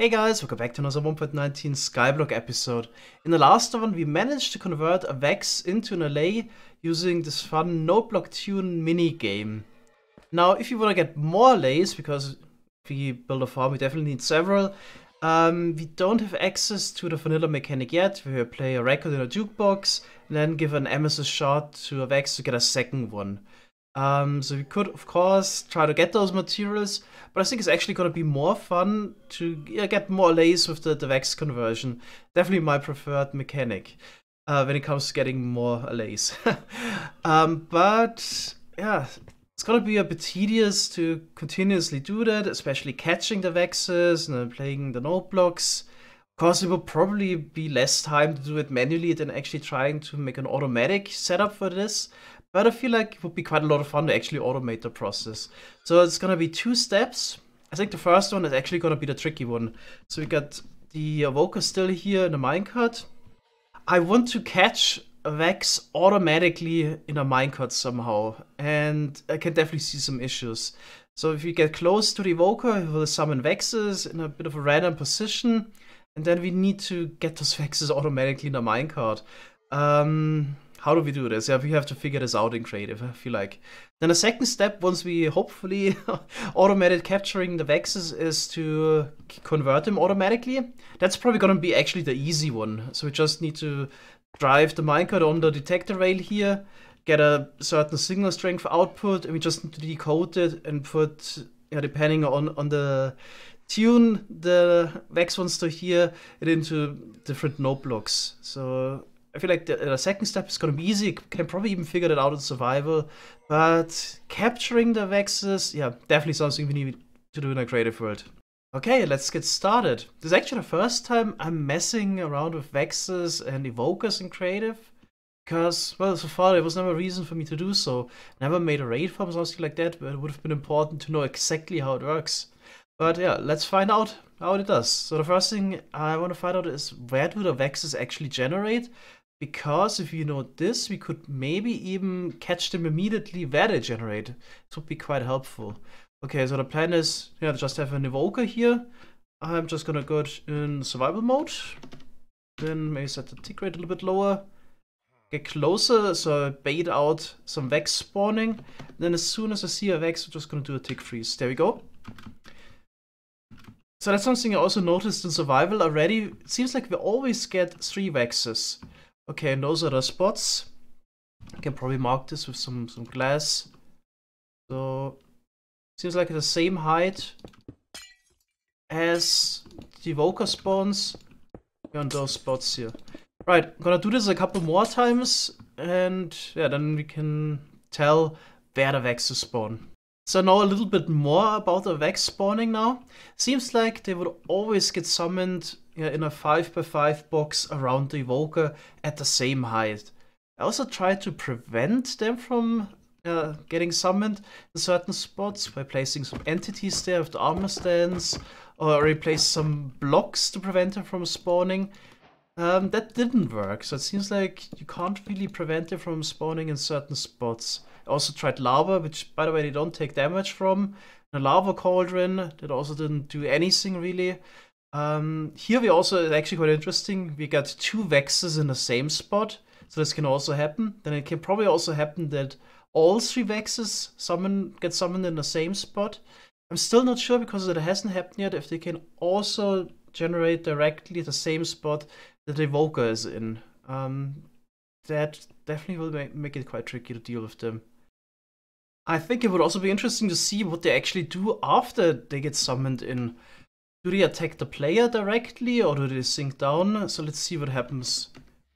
Hey guys, welcome back to another 1.19 Skyblock episode. In the last one, we managed to convert a Vex into an allay using this fun noteblock tune mini game. Now, if you want to get more allays, because if we build a farm, we definitely need several, we don't have access to the vanilla mechanic yet, where we play a record in a jukebox, and then give an amethyst shard to a Vex to get a second one. So we could, of course, try to get those materials, but I think it's actually going to be more fun to get more allays with the Vex conversion. Definitely my preferred mechanic when it comes to getting more allays. But yeah, it's going to be a bit tedious to continuously do that, especially catching the Vexes and then playing the node blocks. Of course, it will probably be less time to do it manually than actually trying to make an automatic setup for this. But I feel like it would be quite a lot of fun to actually automate the process. So it's gonna be 2 steps. I think the first one is actually gonna be the tricky one. So we got the evoker still here in the minecart. I want to catch a Vex automatically in a minecart somehow, and I can definitely see some issues. So if we get close to the evoker, we will summon Vexes in a bit of a random position, and then we need to get those Vexes automatically in a minecart. How do we do this? Yeah, we have to figure this out in creative, I feel like. Then the second step, once we hopefully automated capturing the Vexes, is to convert them automatically. That's probably gonna be actually the easy one. So we just need to drive the minecart on the detector rail here, get a certain signal strength output, and we just need to decode it and put, depending on the tune the Vex wants to hear it into different node blocks. So I feel like the second step is going to be easy. You can probably even figure that out in survival. But capturing the Vexes, yeah, definitely something we need to do in a creative world. Okay, let's get started. This is actually the first time I'm messing around with Vexes and evokers in creative. Because, well, so far there was never a reason for me to do so. Never made a raid farm or something like that, but it would have been important to know exactly how it works. But yeah, let's find out how it does. So the first thing I want to find out is, where do the Vexes actually generate? Because if you know this, we could maybe even catch them immediately where they generate. It would be quite helpful. Okay, so the plan is, just have an evoker here. I'm just gonna go in survival mode. Then maybe set the tick rate a little bit lower. Get closer, so I bait out some Vex spawning. Then as soon as I see a Vex, I'm just gonna do a tick freeze. There we go. So that's something I also noticed in survival already. It seems like we always get 3 Vexes. Okay, and those are the spots. I can probably mark this with some glass. So seems like the same height as the evoker spawns on those spots here. Right, I'm gonna do this a couple more times, and yeah, then we can tell where the Vexes spawn. So now a little bit more about the Vex spawning now. Seems like they would always get summoned in a 5x5 box around the evoker at the same height. I also tried to prevent them from getting summoned in certain spots by placing some entities there with the armor stands, or replace some blocks to prevent them from spawning. That didn't work, so it seems like you can't really prevent them from spawning in certain spots. I also tried lava, which, by the way, they don't take damage from. The lava cauldron, that also didn't do anything really. Here we also, it's actually quite interesting, we got 2 Vexes in the same spot, so this can also happen. Then it can probably also happen that all 3 Vexes get summoned in the same spot. I'm still not sure, because it hasn't happened yet, if they can also generate directly at the same spot that the evoker is in. That definitely will make it quite tricky to deal with them. I think it would also be interesting to see what they actually do after they get summoned in. Do they attack the player directly, or do they sink down? So let's see what happens.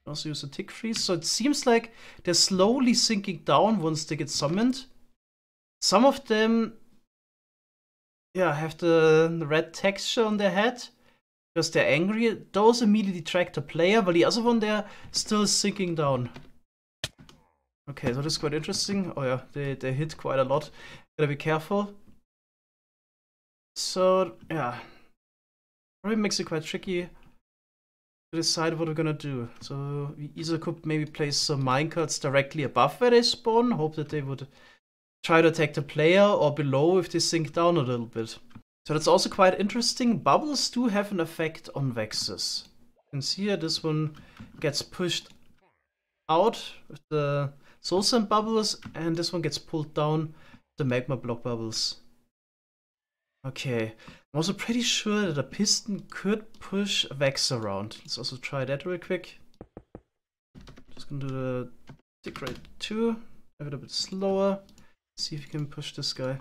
Also use a tick freeze. So it seems like they're slowly sinking down once they get summoned. Some of them, have the red texture on their head because they're angry. Those immediately track the player, but the other one, they're still sinking down. Okay, so this is quite interesting. Oh yeah, they hit quite a lot. Gotta be careful. So yeah, probably makes it quite tricky to decide what we're gonna do. So we either could maybe place some minecarts directly above where they spawn, hope that they would try to attack the player, or below if they sink down a little bit. So that's also quite interesting. Bubbles do have an effect on Vexes. You can see here this one gets pushed out with the soul sand bubbles, and this one gets pulled down with the magma block bubbles. Okay, I'm also pretty sure that a piston could push a Vex around. Let's also try that real quick. Just gonna do the tick rate 2, have it a bit slower. See if you can push this guy.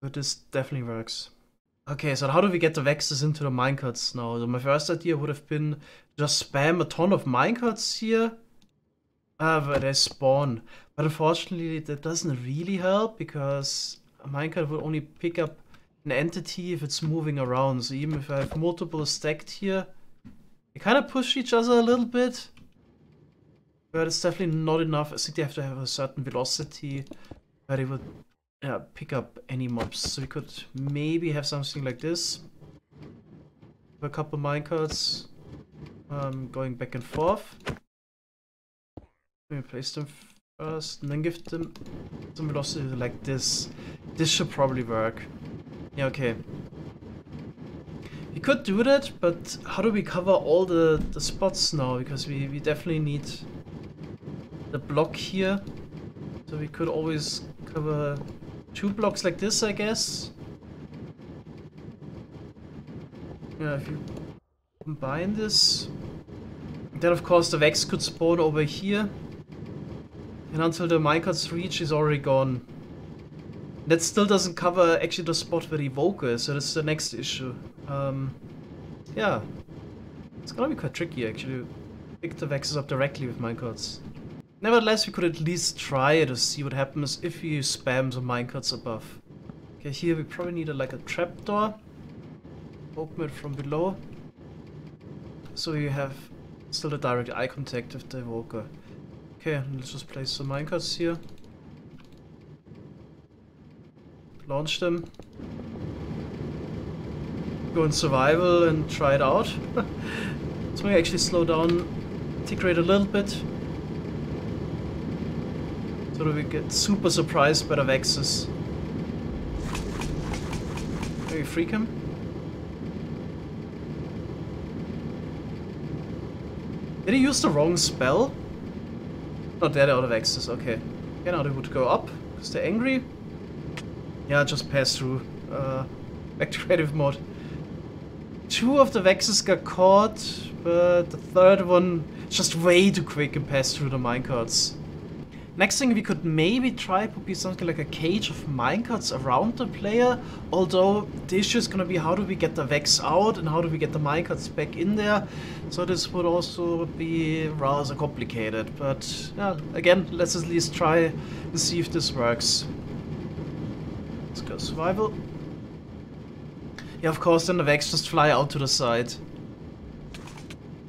But this definitely works. Okay, so how do we get the Vexes into the minecarts now? So my first idea would have been just spam a ton of minecarts here. Where they spawn. But unfortunately that doesn't really help, because a minecart will only pick up an entity if it's moving around. So even if I have multiple stacked here, they kind of push each other a little bit. But it's definitely not enough. I think they have to have a certain velocity where they would pick up any mobs. So we could maybe have something like this. A couple minecarts going back and forth. Let me place them first and then give them some velocity like this. This should probably work. Yeah, okay. We could do that, but how do we cover all the spots now? Because we definitely need the block here. So we could always cover 2 blocks like this, I guess. Yeah, if you combine this. Then of course the Vex could spawn over here. And until the minecart's reach is already gone. That still doesn't cover actually the spot where the evoker is, so that's the next issue. Yeah. It's gonna be quite tricky actually. Pick the Vexes up directly with minecarts. Nevertheless, we could at least try to see what happens if you spam the minecarts above. Okay, here we probably need like a trapdoor. Open it from below. So you have still the direct eye contact with the evoker. Okay, let's just place some minecarts here. Launch them. Go in survival and try it out. So we actually slow down tick rate a little bit. So that we get super surprised by the Vexes. Maybe freak him? Did he use the wrong spell? Not there, the other Vexes, okay. Okay, now they would go up, because they're angry. Yeah, just pass through. Back to creative mode. 2 of the Vexes got caught, but the third one is just way too quick and passed through the minecarts. Next thing we could maybe try would be something like a cage of minecarts around the player, although the issue is gonna be how do we get the Vex out and how do we get the minecarts back in there, so this would also be rather complicated, but yeah, again, let's at least try and see if this works. Let's go survival. Yeah, of course, then the Vex just fly out to the side.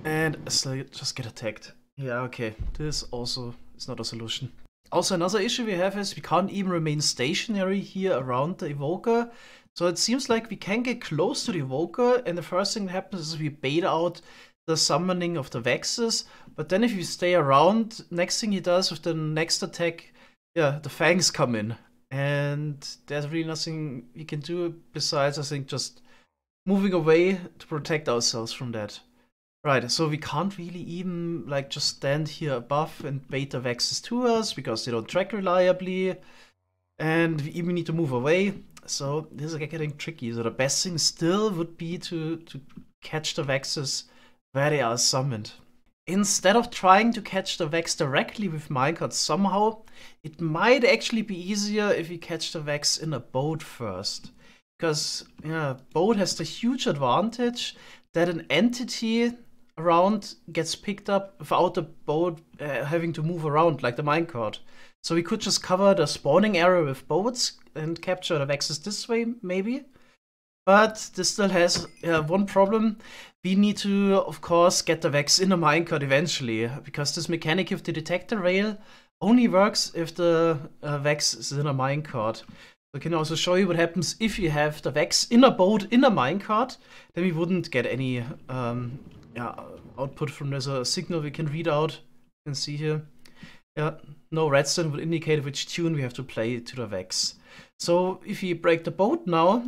And just get attacked. Yeah, okay, this also is not a solution. Also, another issue we have is we can't even remain stationary here around the evoker. So it seems like we can get close to the evoker, and the first thing that happens is we bait out the summoning of the Vexes. But then if you stay around, next thing he does with the next attack, yeah, the fangs come in. And there's really nothing we can do besides, I think, just moving away to protect ourselves from that. Right, so we can't really even like just stand here above and bait the Vexes to us because they don't track reliably, and we even need to move away. So this is getting tricky. So the best thing still would be to catch the Vexes where they are summoned. Instead of trying to catch the Vex directly with minecarts somehow, it might actually be easier if we catch the Vex in a boat first. Because yeah, boat has the huge advantage that an entity around gets picked up without the boat having to move around like the minecart. So we could just cover the spawning area with boats and capture the Vexes this way, maybe. But this still has one problem. We need to, of course, get the Vex in a minecart eventually, because this mechanic with the detector rail only works if the Vex is in a minecart. I can also show you what happens if you have the Vex in a boat in a minecart. Then we wouldn't get any output from this. A signal we can read out. You can see here. Yeah, no redstone would indicate which tune we have to play to the Vex. So if we break the boat now,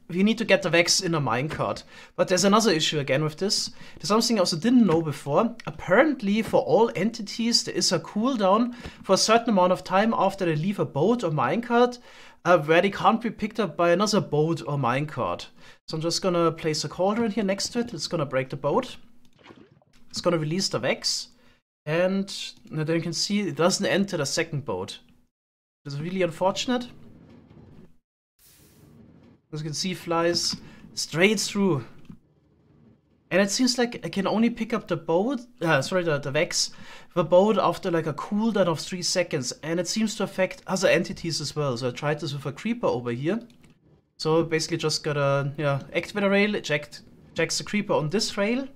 we need to get the Vex in a minecart. But there's another issue again with this. There's something I also didn't know before. Apparently for all entities there is a cooldown for a certain amount of time after they leave a boat or minecart where they can't be picked up by another boat or minecart. So I'm just gonna place a cauldron here next to it. It's gonna break the boat. It's gonna release the Vex. And then you can see it doesn't enter the second boat. It's really unfortunate. As you can see, flies straight through. And it seems like I can only pick up the boat, the Vex, the boat after like a cooldown of 3 seconds. And it seems to affect other entities as well. So I tried this with a creeper over here. So basically just gotta activate a rail, checks the creeper on this rail.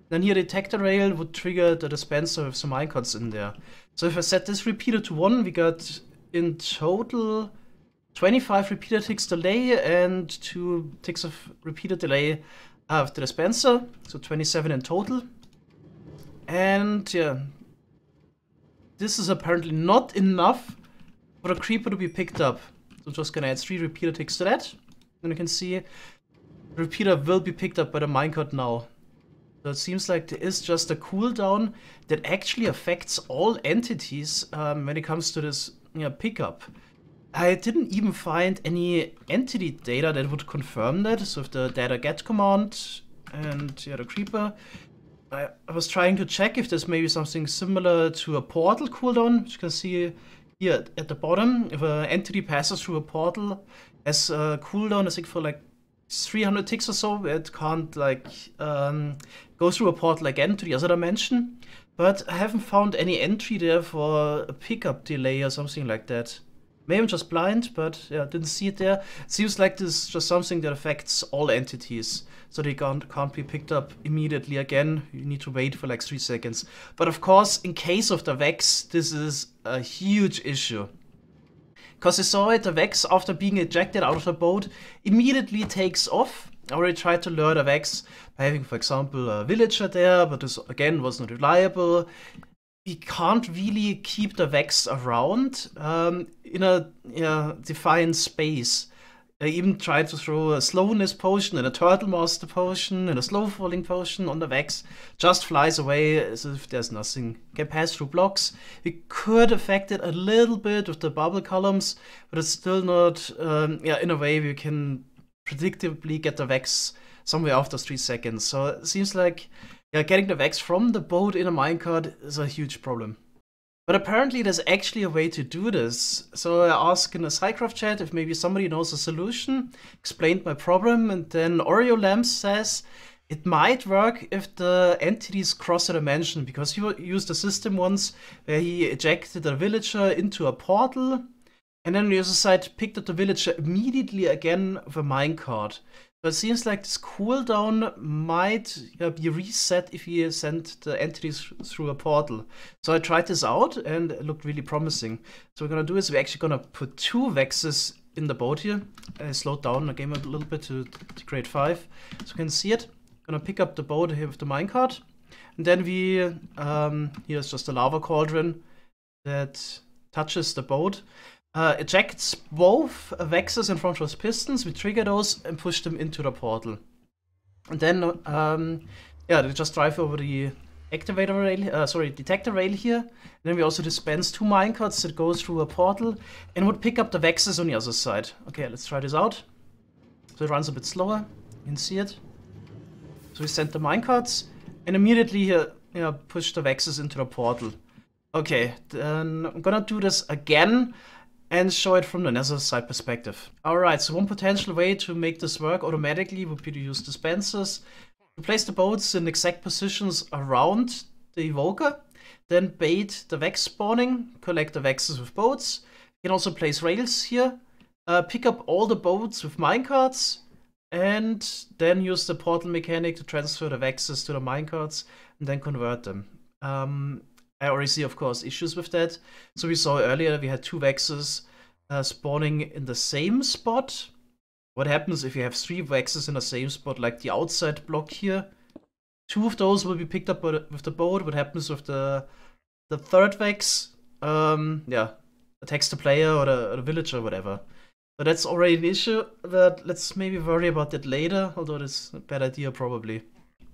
Then here detector rail would trigger the dispenser with some icons in there. So if I set this repeater to 1, we got in total 25 repeater ticks delay and 2 ticks of repeater delay of the dispenser. So 27 in total. And yeah, this is apparently not enough for the creeper to be picked up. So I'm just gonna add 3 repeater ticks to that. And you can see the repeater will be picked up by the minecart now. So it seems like there is just a cooldown that actually affects all entities when it comes to this pickup. I didn't even find any entity data that would confirm that. So with the data get command and the creeper, I was trying to check if there's maybe something similar to a portal cooldown, which you can see here at the bottom. If an entity passes through a portal, as a cooldown, I think for like 300 ticks or so, it can't like go through a portal again to the other dimension. But I haven't found any entry there for a pickup delay or something like that. Maybe I'm just blind, but yeah, didn't see it there. It seems like this is just something that affects all entities, so they can't be picked up immediately again. You need to wait for like 3 seconds. But of course, in case of the Vex, this is a huge issue. Because I saw it, the Vex, after being ejected out of the boat, immediately takes off. I already tried to lure the Vex by having, for example, a villager there, but this, again, was not reliable. We can't really keep the Vex around in a defined space. I even tried to throw a slowness potion and a turtle master potion and a slow falling potion on the Vex. Just flies away as if there's nothing. Can pass through blocks. We could affect it a little bit with the bubble columns, but it's still not, in a way we can predictably get the Vex somewhere after 3 seconds. So it seems like getting the Vex from the boat in a minecart is a huge problem. But apparently there's actually a way to do this. So I asked in the Cycraft chat if maybe somebody knows a solution, explained my problem, and then Oreo Lamp says it might work if the entities cross a dimension, because he used a system once where he ejected a villager into a portal, and then the other side picked up the villager immediately again with a minecart. So it seems like this cooldown might be reset if you send the entities through a portal. So I tried this out and it looked really promising. So what we're gonna do is we're actually gonna put 2 Vexes in the boat here. I slowed down the game a little bit to grade 5, so you can see it. Gonna pick up the boat here with the minecart. And then we, here's just a lava cauldron that touches the boat. Ejects both Vexes in front of those pistons. We trigger those and push them into the portal. And then, they just drive over the activator rail, detector rail here. And then we also dispense 2 minecarts that goes through a portal and would pick up the Vexes on the other side. Okay, let's try this out. So it runs a bit slower. You can see it. So we send the minecarts and immediately push the Vexes into the portal. Okay, then I'm gonna do this again and show it from the nether side perspective. Alright, so one potential way to make this work automatically would be to use dispensers. To place the boats in exact positions around the evoker, then bait the Vex spawning, collect the Vexes with boats. You can also place rails here, pick up all the boats with minecarts, and then use the portal mechanic to transfer the Vexes to the minecarts and then convert them. I already see, of course, issues with that. So we saw earlier we had 2 Vexes spawning in the same spot. What happens if you have 3 Vexes in the same spot, like the outside block here? 2 of those will be picked up with the boat. What happens with the third Vex? yeah, attacks the player or the villager or whatever. So that's already an issue, but let's maybe worry about that later, although that's a bad idea probably.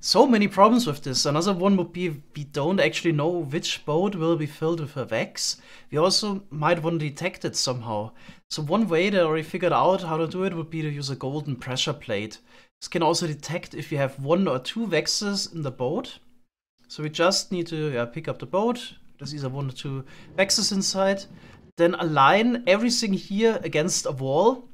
So many problems with this. Another one would be we don't actually know which boat will be filled with a Vex. We also might want to detect it somehow. So one way that I already figured out how to do it would be to use a golden pressure plate. This can also detect if you have 1 or 2 Vexes in the boat. So we just need to pick up the boat. There's either 1 or 2 Vexes inside. Then align everything here against a wall.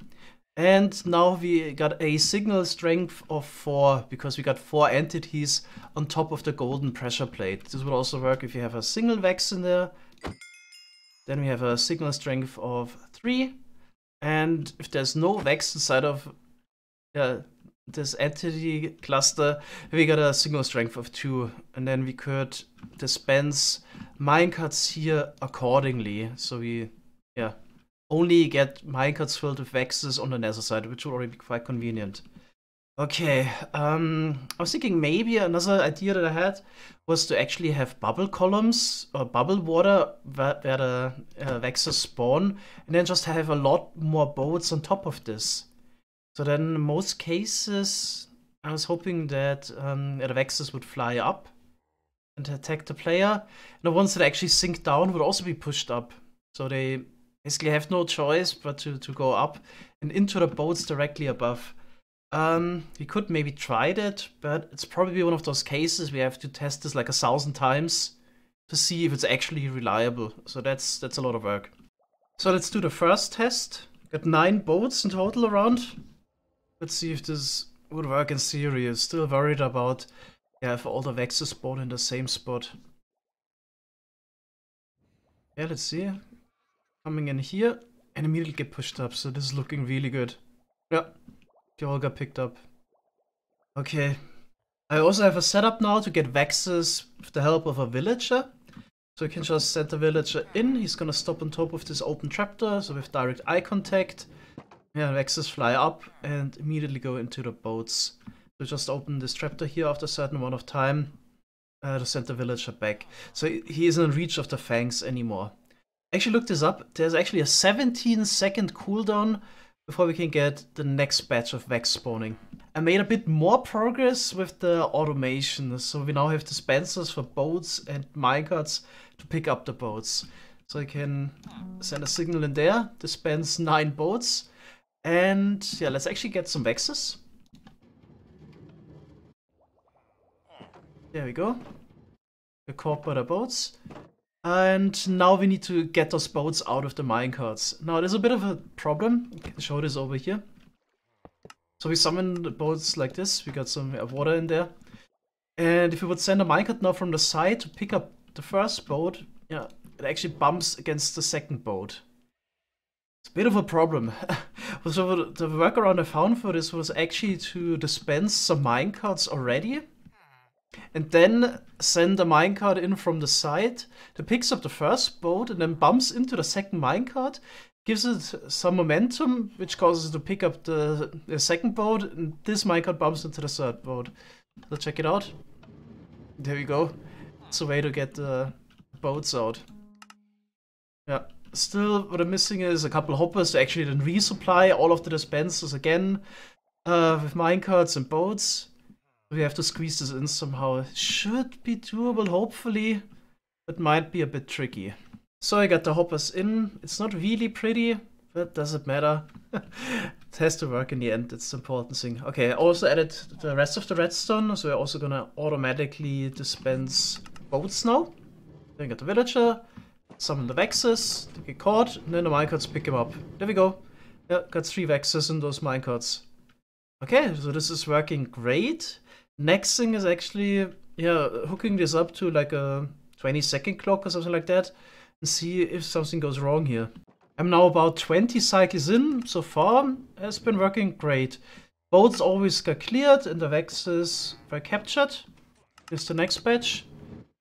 And now we got a signal strength of 4 because we got 4 entities on top of the golden pressure plate. This will also work if you have a single Vex in there. Then we have a signal strength of 3. And if there's no Vex inside of this entity cluster, we got a signal strength of 2. And then we could dispense minecarts here accordingly. So we, only get minecarts filled with Vexes on the nether side, which would already be quite convenient. Okay, I was thinking maybe another idea that I had was to actually have bubble columns or bubble water where the Vexes spawn, and then just have a lot more boats on top of this. So then in most cases, I was hoping that the Vexes would fly up and attack the player, and the ones that actually sink down would also be pushed up. So they basically have no choice but to go up and into the boats directly above. We could maybe try that, but it's probably one of those cases we have to test this like 1,000 times to see if it's actually reliable. So that's a lot of work. So let's do the first test. Got 9 boats in total around. Let's see if this would work in theory. I'm still worried about if all the Vexes spawn in the same spot. Yeah, let's see. Coming in here and immediately get pushed up, so this is looking really good. Yeah, they all got picked up. Okay. I also have a setup now to get Vexes with the help of a villager. So I can just send the villager in, he's gonna stop on top of this open trapdoor, so with direct eye contact. Yeah, Vexes fly up and immediately go into the boats. So just open this trapdoor here after a certain amount of time to send the villager back. So he isn't in reach of the fangs anymore. Actually looked this up, there's actually a 17-second cooldown before we can get the next batch of Vex spawning. I made a bit more progress with the automation, so we now have dispensers for boats and minecarts to pick up the boats. So I can send a signal in there, dispense 9 boats, and yeah, let's actually get some Vexes. There we go. We're caught by the boats. And now we need to get those boats out of the minecarts. Now there's a bit of a problem. I can show this over here. So we summon the boats like this. We got some water in there. And if we would send a minecart now from the side to pick up the first boat, yeah, it actually bumps against the second boat. It's a bit of a problem. So the workaround I found for this was actually to dispense some minecarts already. And then send a minecart in from the side that picks up the first boat and then bumps into the second minecart, gives it some momentum, which causes it to pick up the second boat, and this minecart bumps into the third boat. So check it out. There we go. It's a way to get the boats out. Yeah. Still, what I'm missing is a couple hoppers to actually then resupply all of the dispensers again with minecarts and boats. We have to squeeze this in somehow. It should be doable, hopefully. It might be a bit tricky. So I got the hoppers in. It's not really pretty, but doesn't matter. It has to work in the end. It's the important thing. Okay, I also added the rest of the redstone, so we're also gonna automatically dispense boats now. Then got the villager, summon the Vexes, they get caught, and then the minecarts pick him up. There we go. Yeah, got 3 Vexes in those minecarts. Okay, so this is working great. Next thing is actually, hooking this up to like a 20-second clock or something like that and see if something goes wrong here. I'm now about 20 cycles in so far. It's been working great. Boats always got cleared and the Vexes were captured. Here's the next batch.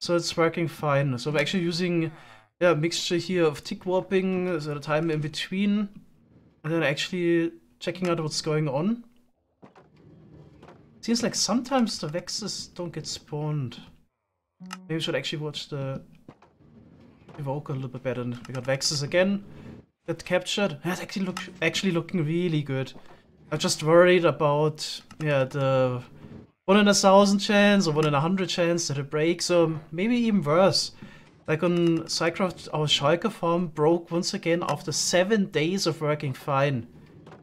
So it's working fine. So I'm actually using a mixture here of tick warping, so the time in between, and then actually checking out what's going on. Seems like sometimes the Vexes don't get spawned. Maybe we should actually watch the evoke a little bit better. We got Vexes again. Get captured. That's actually looking really good. I'm just worried about the 1 in 1,000 chance or 1 in 100 chance that it breaks, or maybe even worse. Like on Cycraft, our Schalke farm broke once again after 7 days of working fine.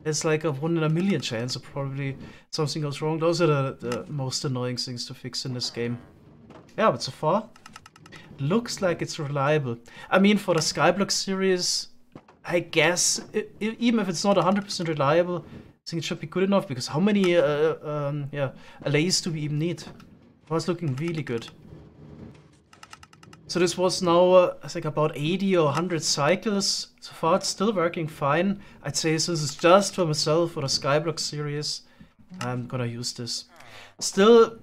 It's like a 1 in a million chance of probably something goes wrong. Those are the most annoying things to fix in this game. Yeah, but so far, looks like it's reliable. I mean, for the Skyblock series, I guess, even if it's not 100% reliable, I think it should be good enough, because how many allays do we even need? Oh, it's looking really good. So this was now, I think, about 80 or 100 cycles. So far it's still working fine. I'd say this is just for myself, for the Skyblock series. I'm gonna use this. Still,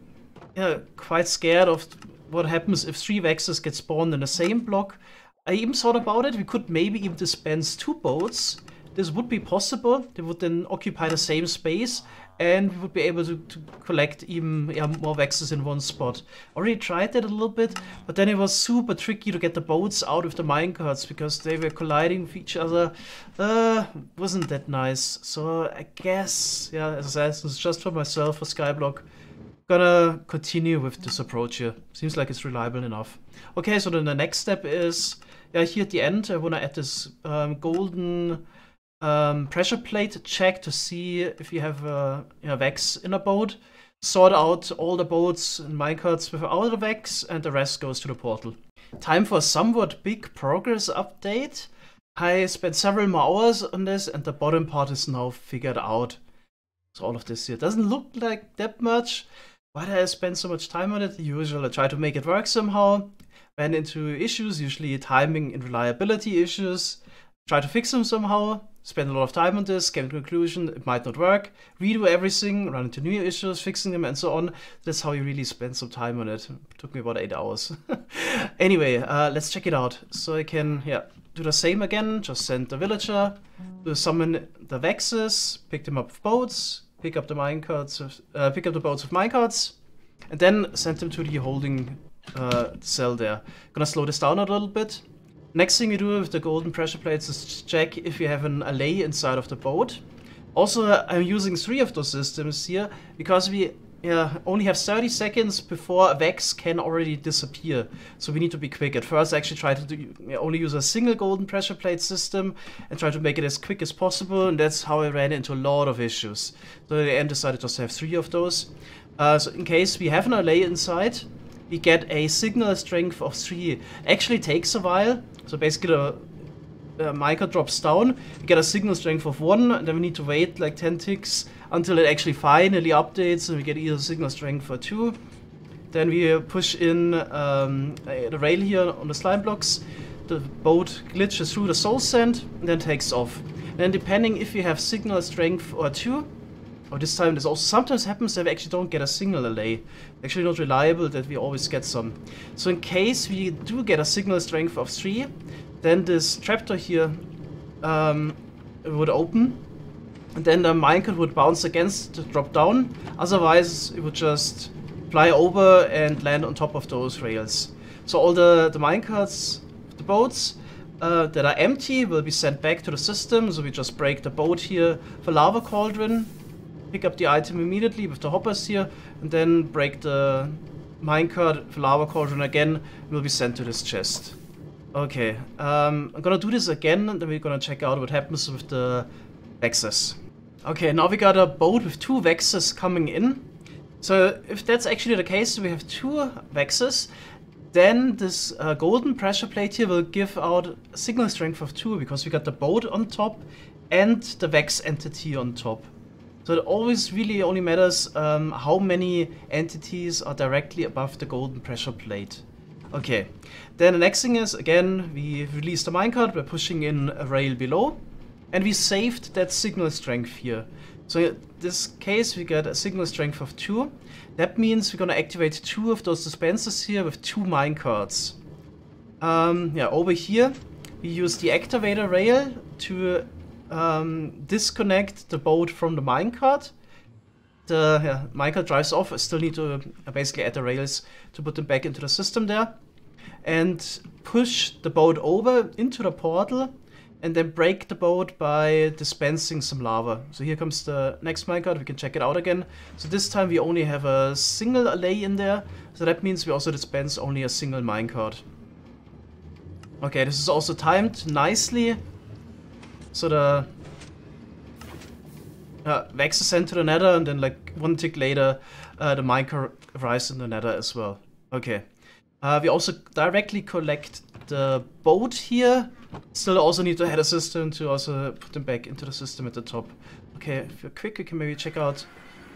quite scared of what happens if 3 Vexes get spawned in the same block. I even thought about it. We could maybe even dispense 2 boats. This would be possible. They would then occupy the same space, and we would be able to collect even more Vexes in one spot. Already tried that a little bit, but then it was super tricky to get the boats out of the minecarts because they were colliding with each other. Wasn't that nice. So I guess, as I said, this is just for myself, for Skyblock. Gonna continue with this approach here. Seems like it's reliable enough. Okay, so then the next step is, here at the end, I wanna add this golden pressure plate check to see if you have a Vex in a boat. Sort out all the boats and minecarts without a Vex, and the rest goes to the portal. Time for a somewhat big progress update. I spent several more hours on this, and the bottom part is now figured out. So all of this here doesn't look like that much. Why did I spend so much time on it? The usual, I try to make it work somehow. Ran into issues, usually timing and reliability issues. Try to fix them somehow. Spend a lot of time on this, came to a conclusion it might not work. Redo everything, run into new issues, fixing them, and so on. That's how you really spend some time on it. It took me about 8 hours. Anyway, let's check it out. So I can, do the same again. Just send the villager to summon the Vexes, pick them up with boats, pick up the minecarts, pick up the boats with minecarts, and then send them to the holding cell there. Gonna slow this down a little bit. Next thing you do with the golden pressure plates is check if you have an allay inside of the boat. Also, I'm using 3 of those systems here because we only have 30 seconds before a Vex can already disappear. So we need to be quick. At first, I actually tried to only use a single golden pressure plate system and try to make it as quick as possible, and that's how I ran into a lot of issues. So at the end, decided just to have 3 of those. So in case we have an allay inside, we get a signal strength of 3. Actually takes a while. So basically the minecart drops down, we get a signal strength of 1, and then we need to wait like 10 ticks until it actually finally updates, and we get either signal strength for 2. Then we push in the rail here on the slime blocks. The boat glitches through the soul sand and then takes off. And then depending if you have signal strength or 2, or this time this also sometimes happens that we actually don't get a single allay. Actually not reliable that we always get some. So in case we do get a signal strength of 3, then this trapdoor here would open, and then the minecart would bounce against, drop down. Otherwise it would just fly over and land on top of those rails. So all the minecarts, the boats that are empty will be sent back to the system. So we just break the boat here for lava cauldron, pick up the item immediately with the hoppers here, and then break the minecart for lava cauldron again, and will be sent to this chest. Okay, I'm gonna do this again, and then we're gonna check out what happens with the Vexes. Okay, now we got a boat with 2 Vexes coming in. So if that's actually the case, we have 2 Vexes, then this golden pressure plate here will give out a signal strength of 2, because we got the boat on top and the Vex entity on top. So it always really only matters how many entities are directly above the golden pressure plate. Okay, then the next thing is, again, we release the minecart by pushing in a rail below, and we saved that signal strength here. So in this case we get a signal strength of 2. That means we're gonna activate 2 of those dispensers here with 2 minecarts. Over here we use the activator rail to disconnect the boat from the minecart. The minecart drives off. I still need to basically add the rails to put them back into the system there. and push the boat over into the portal, and then break the boat by dispensing some lava. So here comes the next minecart, we can check it out again. So this time we only have a single allay in there, so that means we also dispense only a single minecart. Okay, this is also timed nicely. So the Vex is sent to the nether, and then like one tick later, the minecart arrives in the nether as well. Okay. We also directly collect the boat here. Still also need to head a system to also put them back into the system at the top. Okay, if you're quick, we can maybe check out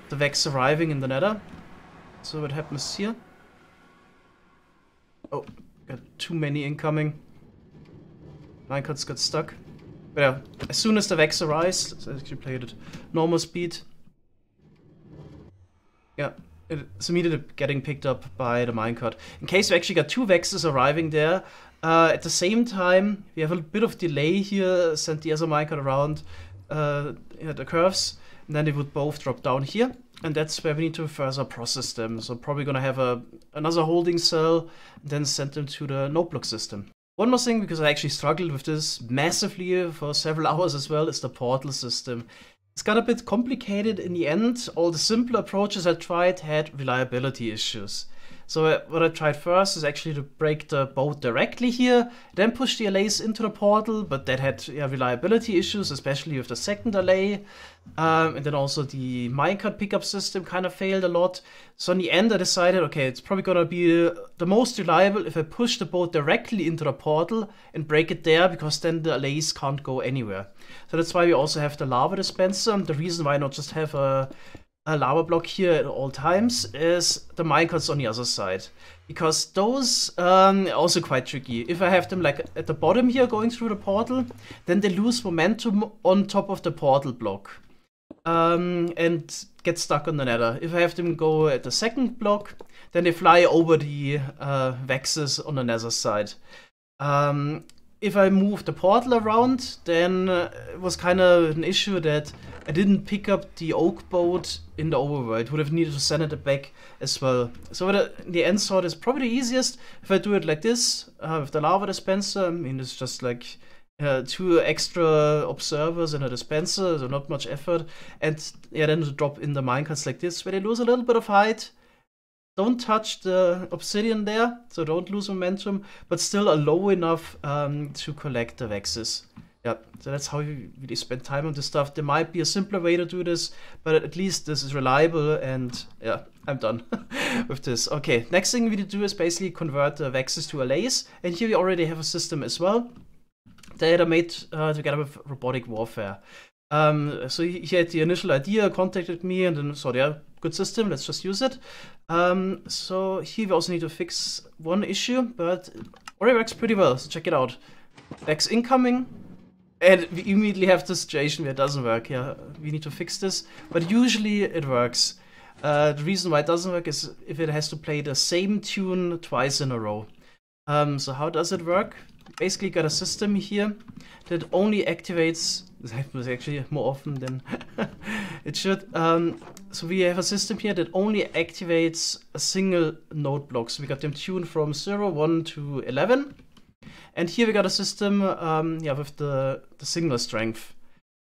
the Vex arriving in the nether. So what happens here? Oh, got too many incoming. Minecarts got stuck. But yeah, as soon as the Vex arrives, let's actually play it at normal speed. Yeah, it's immediately getting picked up by the minecart. In case we actually got two Vexes arriving there, at the same time, we have a bit of delay here, send the other minecart around the curves, and then they would both drop down here. And that's where we need to further process them. So probably gonna have another holding cell, and then send them to the noteblock system. One more thing, because I actually struggled with this massively for several hours as well, is the portal system. It's got a bit complicated in the end. All the simpler approaches I tried had reliability issues. So what I tried first is actually to break the boat directly here, then push the allays into the portal, but that had reliability issues, especially with the second allay. And then also the minecart pickup system kind of failed a lot. So in the end I decided, okay, it's probably gonna be the most reliable if I push the boat directly into the portal and break it there, because then the allays can't go anywhere. So that's why we also have the lava dispenser. The reason why not just have a lava block here at all times is the minecarts on the other side, because those are also quite tricky. If I have them like at the bottom here going through the portal, then they lose momentum on top of the portal block and get stuck on the nether. If I have them go at the second block, then they fly over the Vexes on the nether side. If I move the portal around, then it was kind of an issue that I didn't pick up the oak boat in the overworld. Would have needed to send it back as well. So what I, in the end, thought is probably the easiest if I do it like this with the lava dispenser. I mean, it's just like 2 extra observers and a dispenser, so not much effort. And yeah, then to drop in the minecarts like this, where they lose a little bit of height. Don't touch the obsidian there, so don't lose momentum, but still are low enough to collect the Vexes. Yeah, so that's how you really spend time on this stuff. There might be a simpler way to do this, but at least this is reliable, and yeah, I'm done with this. Okay, next thing we need to do is basically convert the Vexes to allays, and here we already have a system as well that I made together with Robotic Warfare. So he had the initial idea, contacted me, and then thought, yeah, good system, let's just use it. So here we also need to fix one issue, but it already works pretty well, so check it out. Vex incoming, and we immediately have the situation where it doesn't work. Yeah, we need to fix this, but usually it works. The reason why it doesn't work is if it has to play the same tune twice in a row. So how does it work? Basically got a system here that only activates, this happens actually more often than it should. So we have a system here that only activates a single node block. So we got them tuned from 0, 1 to 11. And here we got a system yeah, with the signal strength.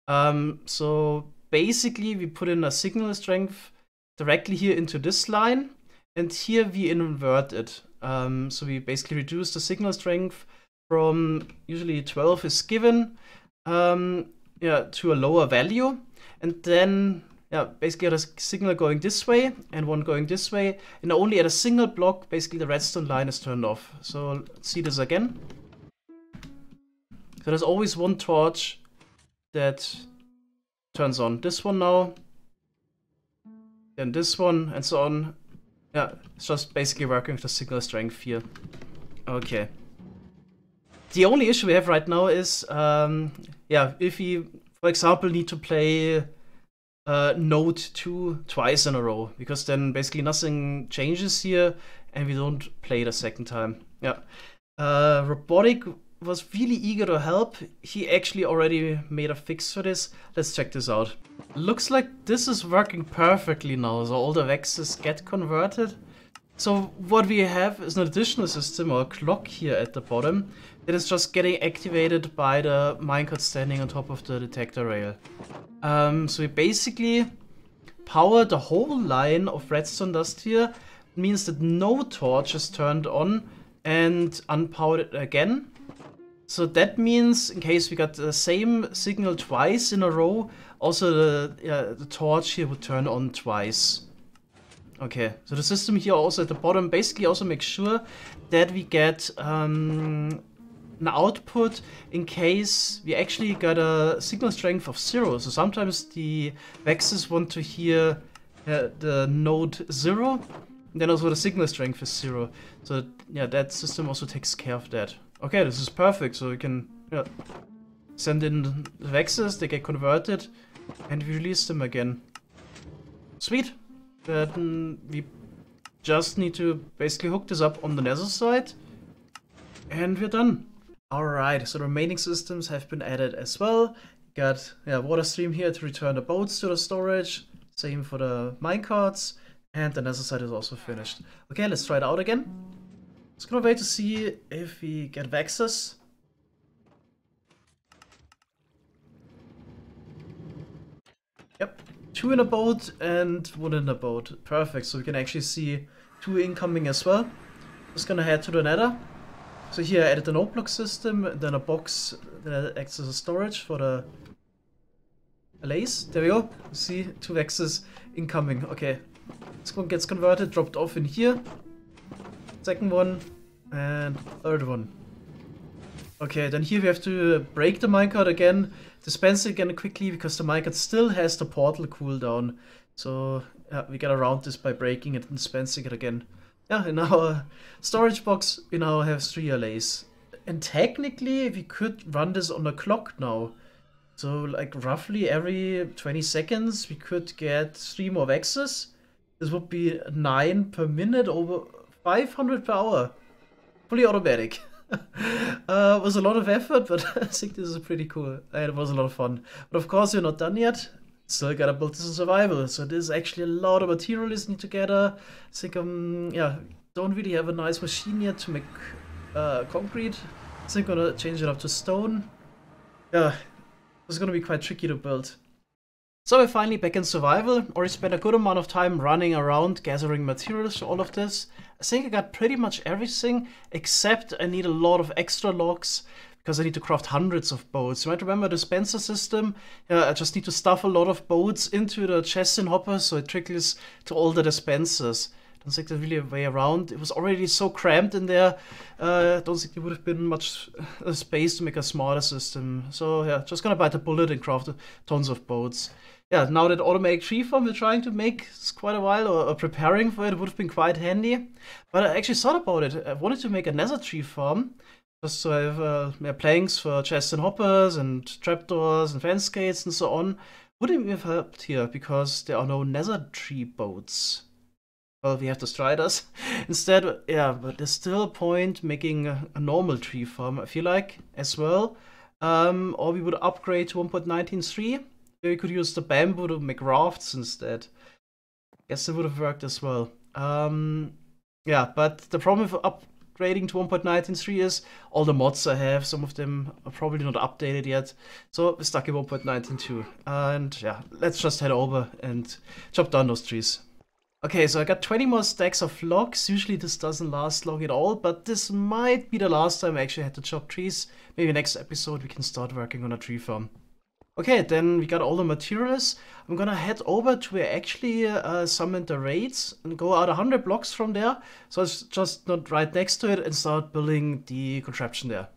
So basically we put in a signal strength directly here into this line, and here we invert it. So we basically reduce the signal strength from usually 12 is given yeah, to a lower value, and then yeah, basically got a signal going this way and one going this way, and only at a single block basically the redstone line is turned off. So let's see this again. So there's always one torch that turns on. This one now, then this one, and so on. Yeah, it's just basically working with the signal strength here. Okay. The only issue we have right now is, yeah, if we, for example, need to play node 2 twice in a row, because then basically nothing changes here, and we don't play the second time. Yeah. Robotic was really eager to help. He actually already made a fix for this. Let's check this out. Looks like this is working perfectly now, so all the Vexes get converted. So what we have is an additional system or a clock here at the bottom that is just getting activated by the minecart standing on top of the detector rail. So we basically power the whole line of redstone dust here. It means that no torch is turned on and unpowered it again. So that means in case we got the same signal twice in a row, also the torch here would turn on twice. Okay, so the system here also at the bottom basically also makes sure that we get an output in case we actually got a signal strength of 0. So sometimes the vexes want to hear the node 0, and then also the signal strength is 0. So yeah, that system also takes care of that. Okay, this is perfect, so we can send in the vexes, they get converted, and we release them again. Sweet! Then we just need to basically hook this up on the nether side, and we're done. Alright, so the remaining systems have been added as well. Got water stream here to return the boats to the storage, same for the minecarts, and the nether side is also finished. Okay, let's try it out again. Just gonna wait to see if we get vexes. Yep. 2 in a boat and 1 in a boat. Perfect, so we can actually see 2 incoming as well. Just gonna head to the nether. So here I added the noteblock system, then a box that acts as a storage for the allays. There we go. See, 2 vexes incoming. Okay. This one gets converted, dropped off in here. Second one and third one. Okay, then here we have to break the minecart again, dispense it again quickly because the minecart still has the portal cooldown. So we get around this by breaking it and dispensing it again. Yeah, in our storage box we now have 3 allays. And technically we could run this on a clock now. So like roughly every 20 seconds we could get 3 more vexes. This would be 9 per minute over 500 per hour. Fully automatic. Was a lot of effort, but I think this is pretty cool. And it was a lot of fun. But of course, we're not done yet. Still gotta build this in survival. So there's actually a lot of material listening together. I think don't really have a nice machine yet to make concrete. I think I'm gonna change it up to stone. Yeah, it's gonna be quite tricky to build. So we're finally back in survival. Already spent a good amount of time running around, gathering materials for all of this. I think I got pretty much everything, except I need a lot of extra logs, because I need to craft hundreds of boats. You might remember the dispenser system. I just need to stuff a lot of boats into the chests and hoppers, so it trickles to all the dispensers. I don't think there's really a way around. It was already so cramped in there. I don't think there would have been much space to make a smarter system. So yeah, just gonna bite the bullet and craft tons of boats. Yeah, now that automatic tree farm we're trying to make is quite a while, or preparing for it, would have been quite handy. But I actually thought about it. I wanted to make a nether tree farm, just so I have planks for chests and hoppers, and trapdoors, and fence gates, and so on. Wouldn't have helped here, because there are no nether tree boats. Well, we have the striders. Instead, yeah, but there's still a point making a normal tree farm, I feel like, as well. Or we would upgrade to 1.19.3. We could use the bamboo to make rafts instead. Guess it would have worked as well. Yeah, but the problem with upgrading to 1.19.3 is all the mods I have, some of them are probably not updated yet. So we're stuck in 1.19.2. And yeah, let's just head over and chop down those trees. Okay, so I got 20 more stacks of logs. Usually this doesn't last long at all, but this might be the last time I actually had to chop trees. Maybe next episode we can start working on a tree farm. Okay, then we got all the materials. I'm gonna head over to where I actually summoned the raids and go out 100 blocks from there. So it's just not right next to it, and start building the contraption there.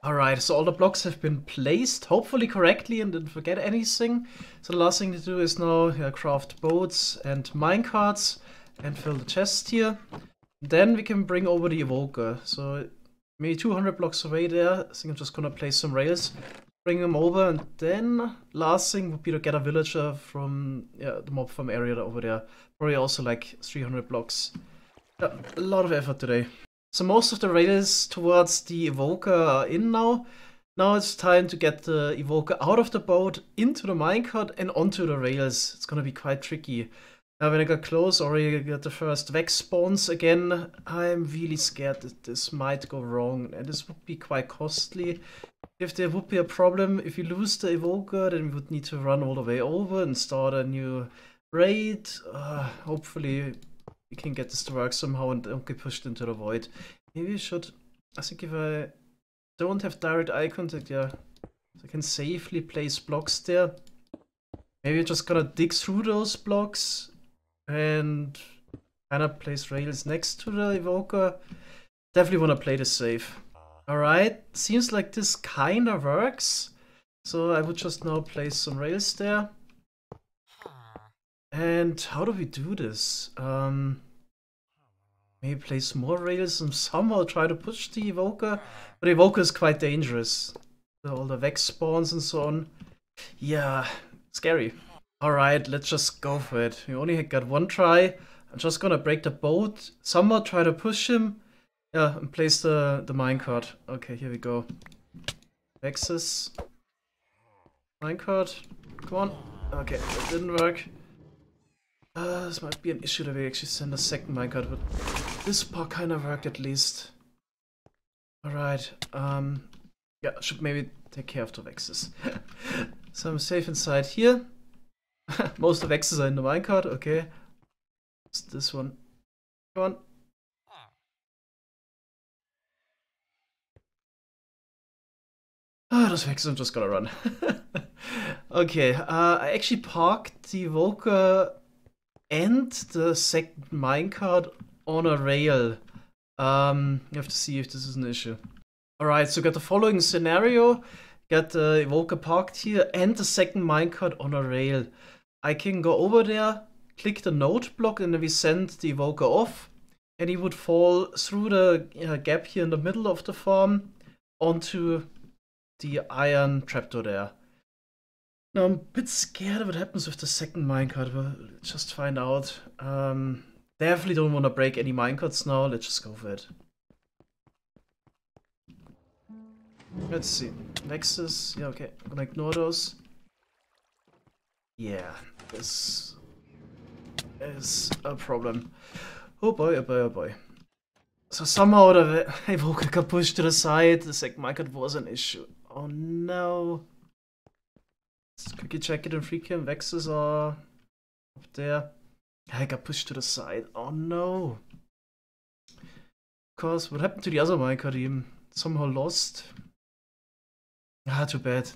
Alright, so all the blocks have been placed, hopefully correctly, and didn't forget anything. So the last thing to do is now craft boats and minecarts and fill the chest here. Then we can bring over the evoker. So maybe 200 blocks away there. I think I'm just gonna place some rails, bring them over, and then last thing would be to get a villager from the mob farm area over there. Probably also like 300 blocks. Yeah, a lot of effort today. So most of the rails towards the evoker are in now. Now it's time to get the evoker out of the boat, into the minecart, and onto the rails. It's gonna be quite tricky. Now when I got close, already got the first vex spawns again. I'm really scared that this might go wrong, and this would be quite costly. If there would be a problem, if we lose the evoker, then we would need to run all the way over and start a new raid. Hopefully we can get this to work somehow and don't get pushed into the void. Maybe we should, I think if I don't have direct eye contact, so I can safely place blocks there. Maybe I'm just gonna dig through those blocks and kind of place rails next to the evoker. Definitely want to play this safe. Alright, seems like this kind of works. So I would just now place some rails there. And how do we do this? Maybe place more rails and somehow try to push the evoker. But the evoker is quite dangerous. All the vex spawns and so on. Yeah, scary. Alright, let's just go for it. We only got one try. I'm just gonna break the boat, somehow try to push him. Yeah, and place the minecart. Okay, here we go. Vexes. Minecart. Come on. Okay, that didn't work. This might be an issue that we actually send a second minecart, but this part kind of worked at least. Alright, yeah, should maybe take care of the vexes. So I'm safe inside here. Most of the vexes are in the minecart, okay. It's this one. Come on. Those vexes are just gonna run. Okay, I actually parked the evoker and the second minecart on a rail. You have to see if this is an issue. Alright, so got the following scenario. Got the evoker parked here and the second minecart on a rail. I can go over there, click the noteblock, and then we send the evoker off. And he would fall through the gap here in the middle of the farm onto the iron trapdoor there. Now I'm a bit scared of what happens with the second minecart. We'll just find out. Definitely don't want to break any minecarts now. Let's just go for it. Let's see. Nexus. Yeah, okay. I'm gonna ignore those. Yeah, this is a problem. Oh boy, oh boy, oh boy. So somehow the evoker got pushed to the side. The second minecart was an issue. Oh no. Let's quickly check it in freecam. Vexes are up there. I got pushed to the side. Oh no. Of course, what happened to the other minecart even? Somehow lost. Ah, too bad.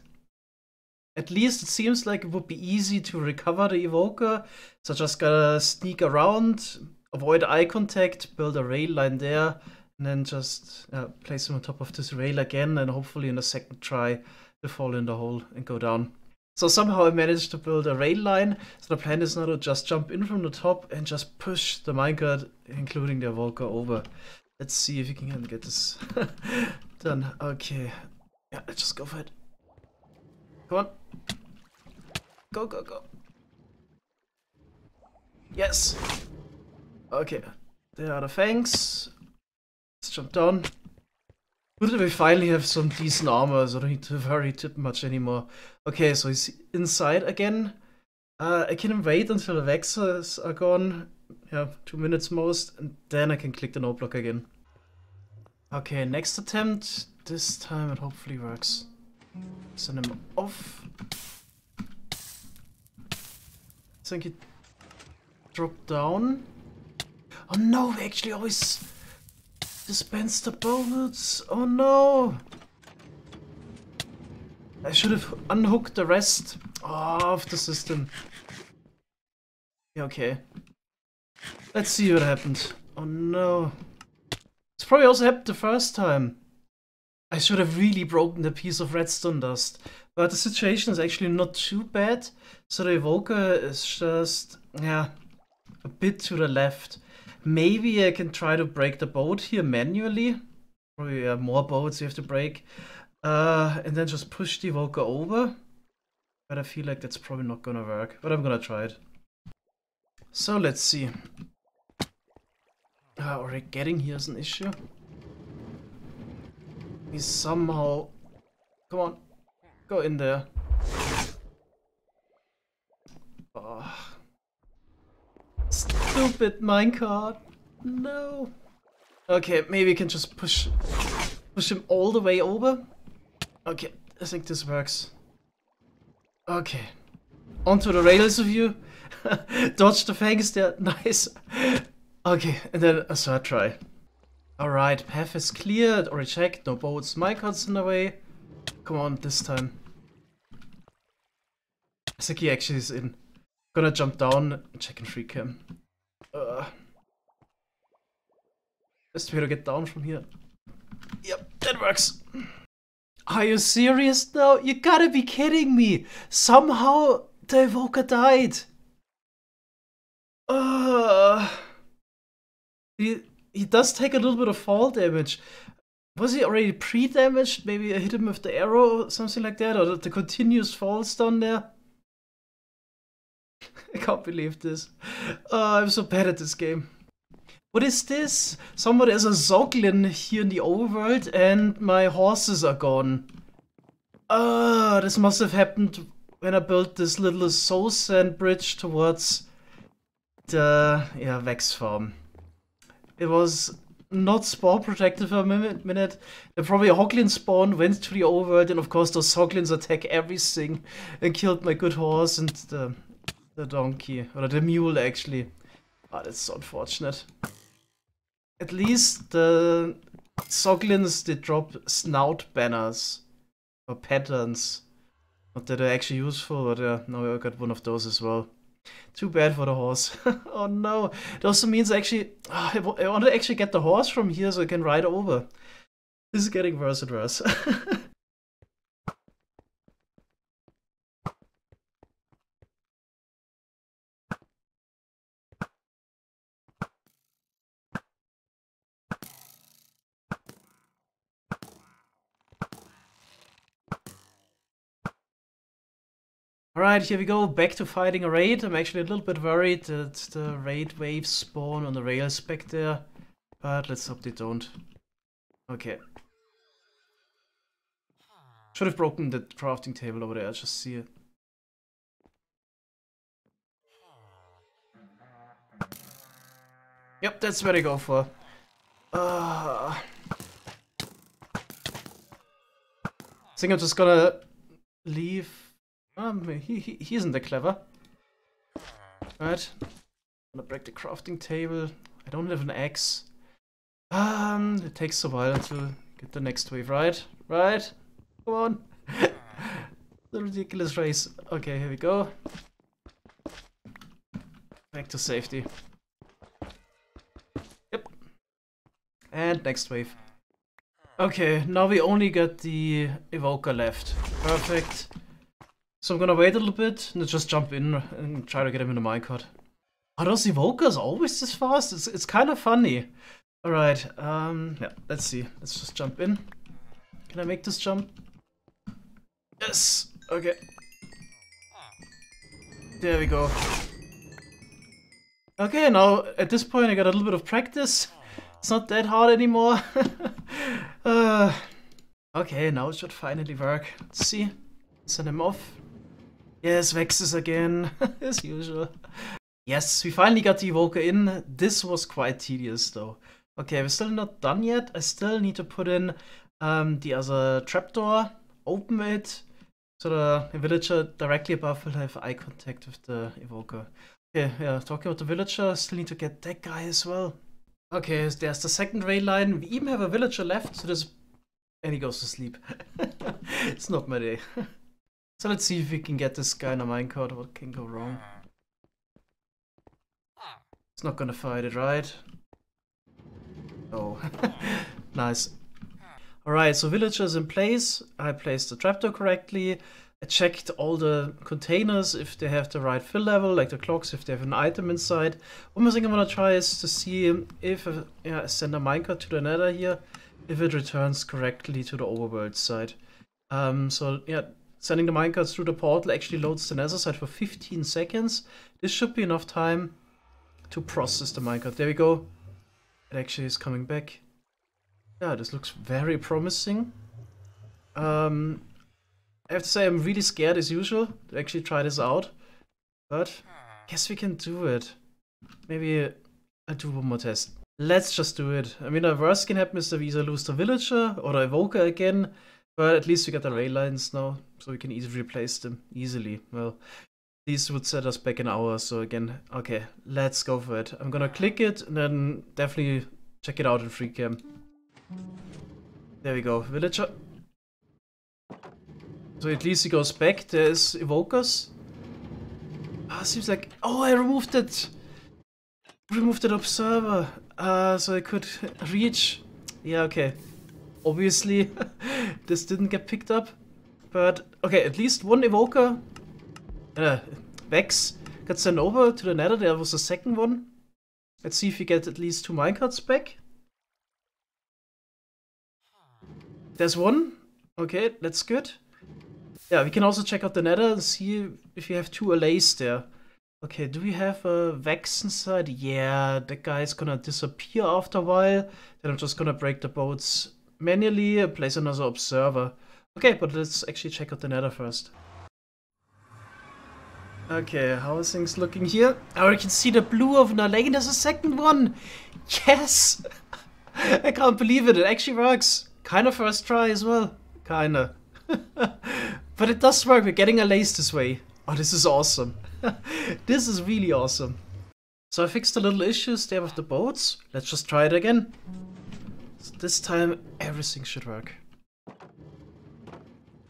At least it seems like it would be easy to recover the evoker. So just gotta sneak around, avoid eye contact, build a rail line there, and then just place him on top of this rail again, and hopefully in the second try to fall in the hole and go down. So somehow I managed to build a rail line. So the plan is now to just jump in from the top and just push the minecart, including the evoker, over. Let's see if we can get this done. Okay. Yeah, let's just go for it. Come on. Go, go, go. Yes. Okay. There are the fangs. Let's jump down. Good that we finally have some decent armor, so I don't need to worry too much anymore. Okay, so he's inside again. I can wait until the vexers are gone. Yeah, 2 minutes most, and then I can click the noteblock again. Okay, next attempt. This time it hopefully works. Send him off. I think he dropped down. Oh no, we actually always dispense the bullets. Oh no! I should have unhooked the rest of the system. Yeah, okay. Let's see what happened. Oh no. It's probably also happened the first time. I should have really broken the piece of redstone dust. But the situation is actually not too bad. So the evoker is just, yeah, a bit to the left. Maybe I can try to break the boat here manually. Probably more boats you have to break. And then just push the evoker over. But I feel like that's probably not gonna work. But I'm gonna try it. So let's see. Already getting here is an issue. We somehow... Come on. Go in there. Oh. Stupid minecart. No. Okay, maybe we can just push him all the way over. Okay, I think this works. Okay. Onto the rails of you. Dodge the fangs there. Nice. Okay, and then a third try. Alright, path is cleared or checked. No boats, minecarts in the way. Come on, this time. I think he actually is in. Gonna jump down and check and free cam. Best way to get down from here. Yep, that works. Are you serious now? You gotta be kidding me! Somehow the evoker died. He does take a little bit of fall damage. Was he already pre-damaged? Maybe I hit him with the arrow or something like that, or the continuous falls down there. I can't believe this. I'm so bad at this game. What is this? Somebody has a zoglin here in the overworld and my horses are gone. This must have happened when I built this little soul sand bridge towards the Vex farm. It was not spawn protected for a minute. And probably a hoglin spawn went to the overworld, and of course those hoglins attack everything and killed my good horse and the donkey, or the mule actually. That's so unfortunate. At least the zoglins did drop snout banners or patterns. Not that they're actually useful, but now I got one of those as well. Too bad for the horse. Oh no. It also means actually I want to actually get the horse from here so I can ride over. This is getting worse and worse. Alright, here we go, back to fighting a raid. I'm actually a little bit worried that the raid waves spawn on the rails back there. But let's hope they don't. Okay. Should have broken the crafting table over there, I just see it. Yep, that's what I go for. I think I'm just gonna leave. He isn't that clever. Right. I'm gonna break the crafting table. I don't have an axe. It takes a while to get the next wave, right? Right? Come on. The ridiculous race. Okay, here we go. Back to safety. Yep. And next wave. Okay, now we only got the evoker left. Perfect. So I'm gonna wait a little bit and just jump in and try to get him in the minecart. Are those evokers always this fast? It's kind of funny. Alright, yeah, let's see. Let's just jump in. Can I make this jump? Yes! Okay. There we go. Okay, now at this point I got a little bit of practice. It's not that hard anymore. Okay, now it should finally work. Let's see. Send him off. Yes, Vexes again, as usual. Yes, we finally got the evoker in. This was quite tedious though. Okay, we're still not done yet. I still need to put in the other trapdoor, open it, so the villager directly above will have eye contact with the evoker. Okay, yeah, talking about the villager, still need to get that guy as well. Okay, so there's the second rail line. We even have a villager left, so there's... And he goes to sleep. It's not my day. So let's see if we can get this guy in a minecart. What can go wrong? It's not gonna fight it, right? Oh, nice. Alright, so villager's in place. I placed the trapdoor correctly. I checked all the containers if they have the right fill level, like the clocks, if they have an item inside. One more thing I'm gonna try is to see if I send a minecart to the nether here, if it returns correctly to the overworld side. So yeah, sending the minecarts through the portal actually loads the nether side for 15 seconds. This should be enough time to process the minecart. There we go. It actually is coming back. Yeah, this looks very promising. I have to say I'm really scared as usual to actually try this out. But I guess we can do it. Maybe I'll do one more test. Let's just do it. I mean, the worst can happen is that we either lose the villager or the evoker again. But at least we got the rail lines now, so we can easily replace them. Easily. Well, these would set us back an hour, so again, okay, let's go for it. I'm gonna click it and then definitely check it out in free cam. There we go, villager. So at least he goes back. There's evokers. Ah, seems like... Oh, I removed it! Removed that observer. So I could reach... Yeah, okay. Obviously, this didn't get picked up. But, okay, at least one evoker... Vex got sent over to the nether. There was a second one. Let's see if we get at least 2 minecarts back. There's one. Okay, that's good. Yeah, we can also check out the nether and see if we have 2 allays there. Okay, do we have a Vex inside? Yeah, that guy's gonna disappear after a while. Then I'm just gonna break the boats manually and place another observer. Okay, but let's actually check out the nether first. Okay, how are things looking here? Oh, I can see the blue of an allay. There's a second one! Yes! I can't believe it, it actually works. Kinda first try as well. Kinda. But it does work, we're getting allays this way. Oh, this is awesome. This is really awesome. So I fixed the little issues there with the boats. Let's just try it again. So this time everything should work.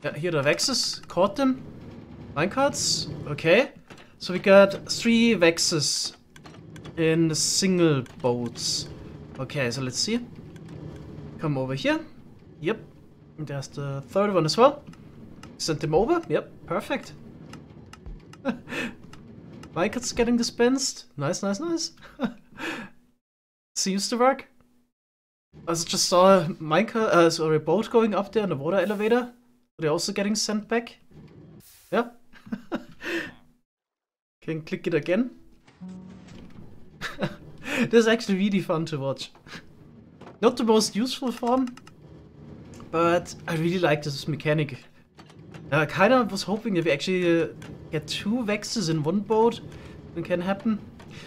Yeah, here the Vexes. Caught them. Minecarts. Okay. So we got 3 Vexes in single boats. Okay, so let's see. Come over here. Yep. There's the third one as well. Send them over. Yep, perfect. Minecart's getting dispensed. Nice, nice, nice. Seems to work. I just saw a minecart, sorry, a boat going up there in the water elevator. They're also getting sent back. Yeah. Can click it again. This is actually really fun to watch. Not the most useful form, but I really like this mechanic. I kind of was hoping that we actually get 2 Vexes in one boat. It can happen.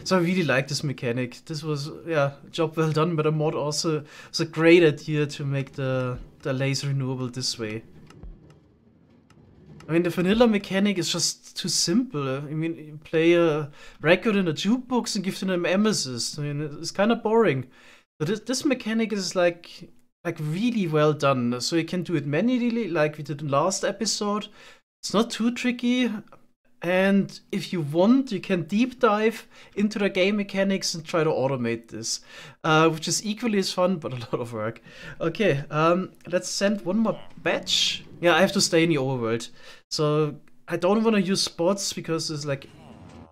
So I really like this mechanic. This was, yeah, job well done, but the mod also was a great idea to make the allays renewable this way. I mean, the vanilla mechanic is just too simple. I mean, you play a record in a jukebox and give them an emesis. I mean, it's kind of boring. But this mechanic is like really well done. So you can do it manually, like we did in last episode. It's not too tricky. And if you want, you can deep dive into the game mechanics and try to automate this, which is equally as fun, but a lot of work. Okay, let's send one more batch. Yeah, I have to stay in the overworld. So I don't want to use bots because it's like,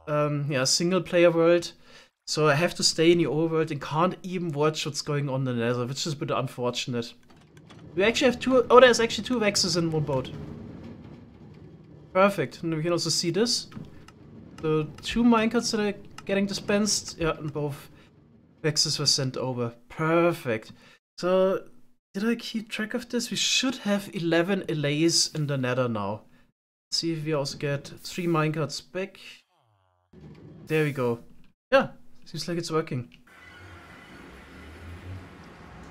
yeah, a single player world. So I have to stay in the overworld and can't even watch what's going on in the nether, which is a bit unfortunate. We actually have two, oh, there's actually 2 vexes in one boat. Perfect, and we can also see this. So 2 minecarts that are getting dispensed, yeah, and both vexes were sent over. Perfect. So, did I keep track of this? We should have 11 allays in the nether now. Let's see if we also get 3 minecarts back. There we go. Yeah, seems like it's working.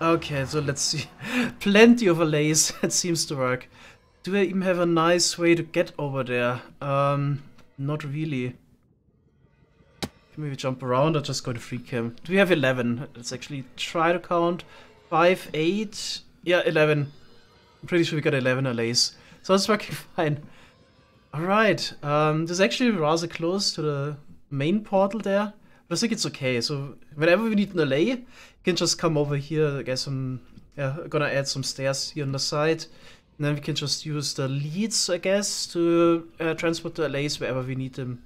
Okay, so let's see. Plenty of allays. It seems to work. Do I even have a nice way to get over there? Not really. Can maybe jump around or just go to free cam? Do we have 11? Let's actually try to count. 5, 8. Yeah, 11. I'm pretty sure we got 11 allays. So it's working fine. Alright. This is actually rather close to the main portal there. But I think it's okay. So whenever we need an allay, you can just come over here. I guess I'm gonna add some stairs here on the side. And then we can just use the leads, I guess, to transport the allays wherever we need them.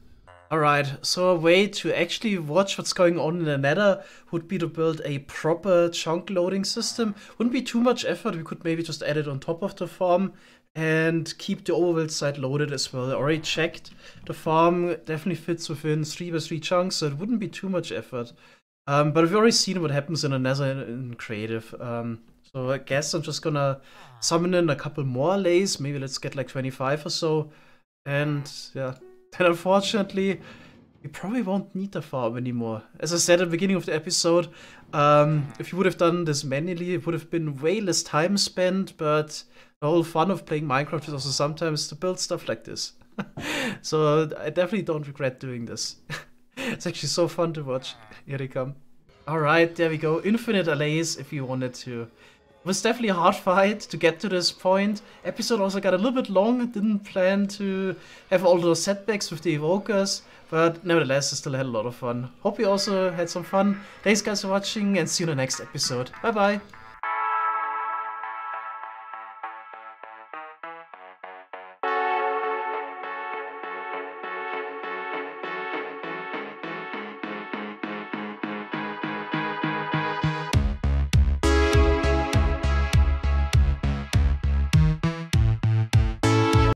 Alright, so a way to actually watch what's going on in the nether would be to build a proper chunk loading system. Wouldn't be too much effort, we could maybe just add it on top of the farm and keep the overworld side loaded as well. I already checked, the farm definitely fits within 3x3 chunks, so it wouldn't be too much effort. But we've already seen what happens in the nether in creative. So I guess I'm just gonna summon in a couple more allays, maybe let's get like 25 or so, and yeah. Then unfortunately, we probably won't need the farm anymore. As I said at the beginning of the episode, if you would have done this manually, it would have been way less time spent, but the whole fun of playing Minecraft is also sometimes to build stuff like this. So I definitely don't regret doing this. It's actually so fun to watch. Here they come. Alright, there we go. Infinite allays if you wanted to. It was definitely a hard fight to get to this point. Episode also got a little bit long. Didn't plan to have all those setbacks with the evokers, but nevertheless, I still had a lot of fun. Hope you also had some fun. Thanks guys for watching and see you in the next episode. Bye bye!